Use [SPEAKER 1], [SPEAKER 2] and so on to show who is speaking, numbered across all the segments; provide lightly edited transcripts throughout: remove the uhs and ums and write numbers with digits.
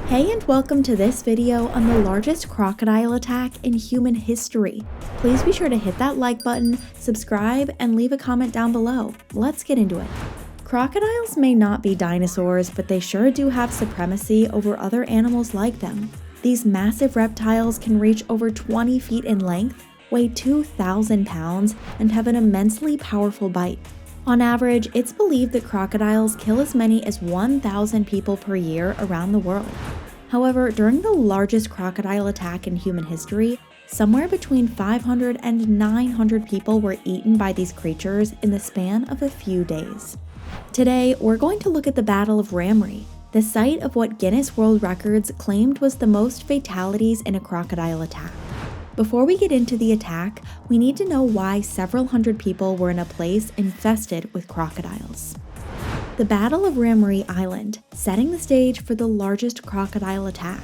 [SPEAKER 1] Hey and welcome to this video on the largest crocodile attack in human history. Please be sure to hit that like button, subscribe, and leave a comment down below. Let's get into it. Crocodiles may not be dinosaurs, but they sure do have supremacy over other animals like them. These massive reptiles can reach over 20 feet in length, weigh 2,000 pounds, and have an immensely powerful bite. On average, it's believed that crocodiles kill as many as 1,000 people per year around the world. However, during the largest crocodile attack in human history, somewhere between 500 and 900 people were eaten by these creatures in the span of a few days. Today, we're going to look at the Battle of Ramree, the site of what Guinness World Records claimed was the most fatalities in a crocodile attack. Before we get into the attack, we need to know why several hundred people were in a place infested with crocodiles. The Battle of Ramree Island, setting the stage for the largest crocodile attack.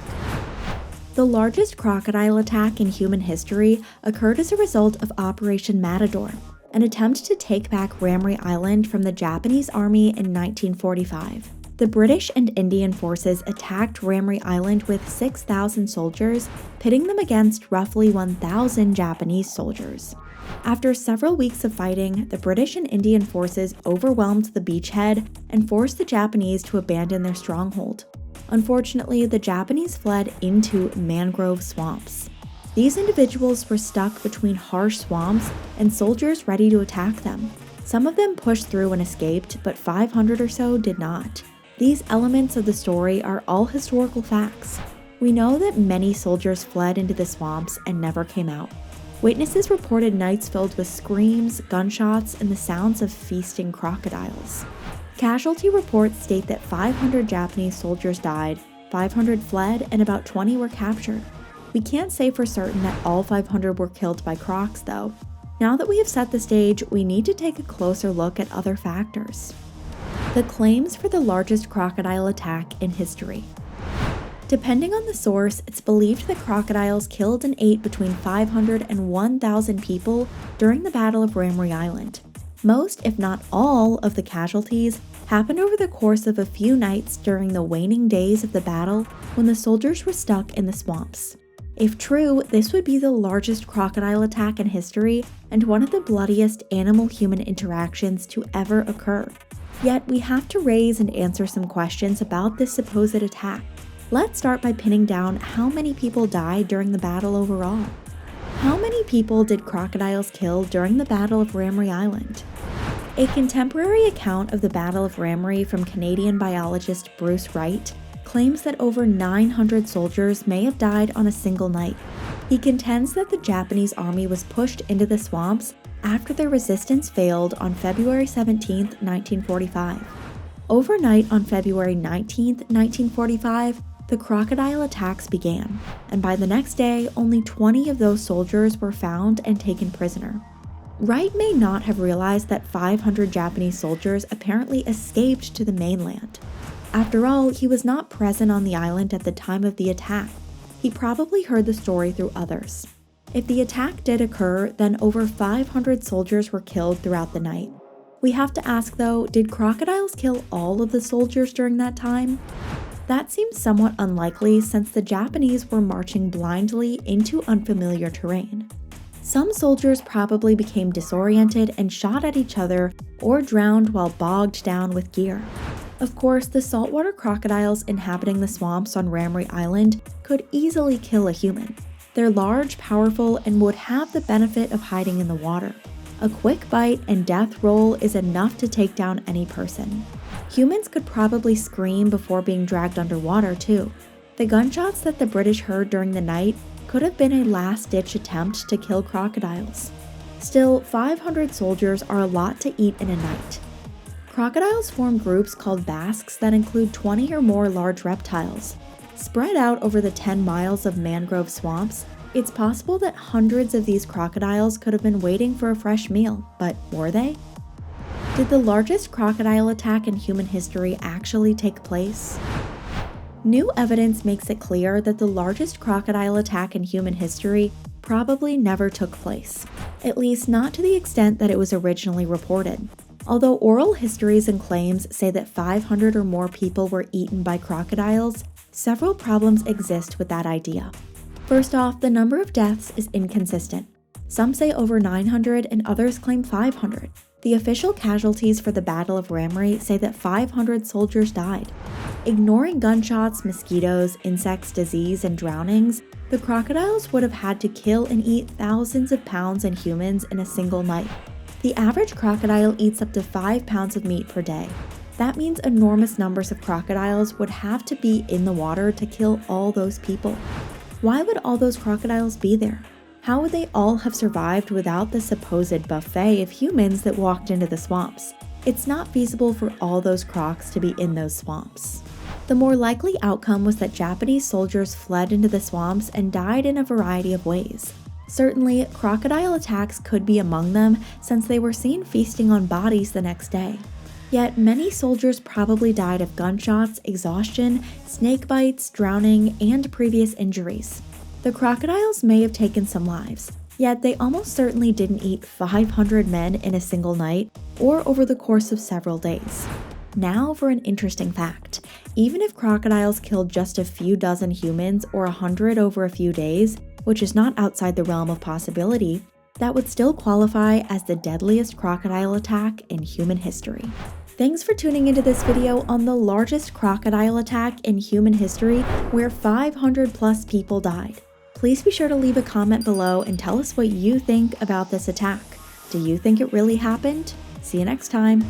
[SPEAKER 1] The largest crocodile attack in human history occurred as a result of Operation Matador, an attempt to take back Ramree Island from the Japanese army in 1945. The British and Indian forces attacked Ramree Island with 6,000 soldiers, pitting them against roughly 1,000 Japanese soldiers. After several weeks of fighting, the British and Indian forces overwhelmed the beachhead and forced the Japanese to abandon their stronghold. Unfortunately, the Japanese fled into mangrove swamps. These individuals were stuck between harsh swamps and soldiers ready to attack them. Some of them pushed through and escaped, but 500 or so did not. These elements of the story are all historical facts. We know that many soldiers fled into the swamps and never came out. Witnesses reported nights filled with screams, gunshots, and the sounds of feasting crocodiles. Casualty reports state that 500 Japanese soldiers died, 500 fled, and about 20 were captured. We can't say for certain that all 500 were killed by crocs, though. Now that we have set the stage, we need to take a closer look at other factors. The claims for the largest crocodile attack in history. Depending on the source, it's believed that crocodiles killed and ate between 500 and 1,000 people during the Battle of Ramree Island. Most, if not all, of the casualties happened over the course of a few nights during the waning days of the battle when the soldiers were stuck in the swamps. If true, this would be the largest crocodile attack in history and one of the bloodiest animal-human interactions to ever occur. Yet, we have to raise and answer some questions about this supposed attack. Let's start by pinning down how many people died during the battle overall. How many people did crocodiles kill during the Battle of Ramree Island? A contemporary account of the Battle of Ramree from Canadian biologist Bruce Wright claims that over 900 soldiers may have died on a single night. He contends that the Japanese army was pushed into the swamps after their resistance failed on February 17, 1945. Overnight on February 19, 1945, the crocodile attacks began, and by the next day, only 20 of those soldiers were found and taken prisoner. Wright may not have realized that 500 Japanese soldiers apparently escaped to the mainland. After all, he was not present on the island at the time of the attack. He probably heard the story through others. If the attack did occur, then over 500 soldiers were killed throughout the night. We have to ask though, did crocodiles kill all of the soldiers during that time? That seems somewhat unlikely since the Japanese were marching blindly into unfamiliar terrain. Some soldiers probably became disoriented and shot at each other or drowned while bogged down with gear. Of course, the saltwater crocodiles inhabiting the swamps on Ramree Island could easily kill a human. They're large, powerful, and would have the benefit of hiding in the water. A quick bite and death roll is enough to take down any person. Humans could probably scream before being dragged underwater too. The gunshots that the British heard during the night could have been a last-ditch attempt to kill crocodiles. Still, 500 soldiers are a lot to eat in a night. Crocodiles form groups called basques that include 20 or more large reptiles. Spread out over the 10 miles of mangrove swamps, it's possible that hundreds of these crocodiles could have been waiting for a fresh meal, but were they? Did the largest crocodile attack in human history actually take place? New evidence makes it clear that the largest crocodile attack in human history probably never took place, at least not to the extent that it was originally reported. Although oral histories and claims say that 500 or more people were eaten by crocodiles, Several problems exist with that idea. First off, the number of deaths is inconsistent. Some say over 900 and others claim 500. The official casualties for the Battle of Ramree say that 500 soldiers died. Ignoring gunshots, mosquitoes, insects, disease, and drownings, the crocodiles would have had to kill and eat thousands of pounds in humans in a single night. The average crocodile eats up to 5 pounds of meat per day. That means enormous numbers of crocodiles would have to be in the water to kill all those people. Why would all those crocodiles be there? How would they all have survived without the supposed buffet of humans that walked into the swamps? It's not feasible for all those crocs to be in those swamps. The more likely outcome was that Japanese soldiers fled into the swamps and died in a variety of ways. Certainly, crocodile attacks could be among them since they were seen feasting on bodies the next day. Yet many soldiers probably died of gunshots, exhaustion, snake bites, drowning, and previous injuries. The crocodiles may have taken some lives, yet they almost certainly didn't eat 500 men in a single night or over the course of several days. Now for an interesting fact. Even if crocodiles killed just a few dozen humans or 100 over a few days, which is not outside the realm of possibility, that would still qualify as the deadliest crocodile attack in human history. Thanks for tuning into this video on the largest crocodile attack in human history where 500 plus people died. Please be sure to leave a comment below and tell us what you think about this attack. Do you think it really happened? See you next time.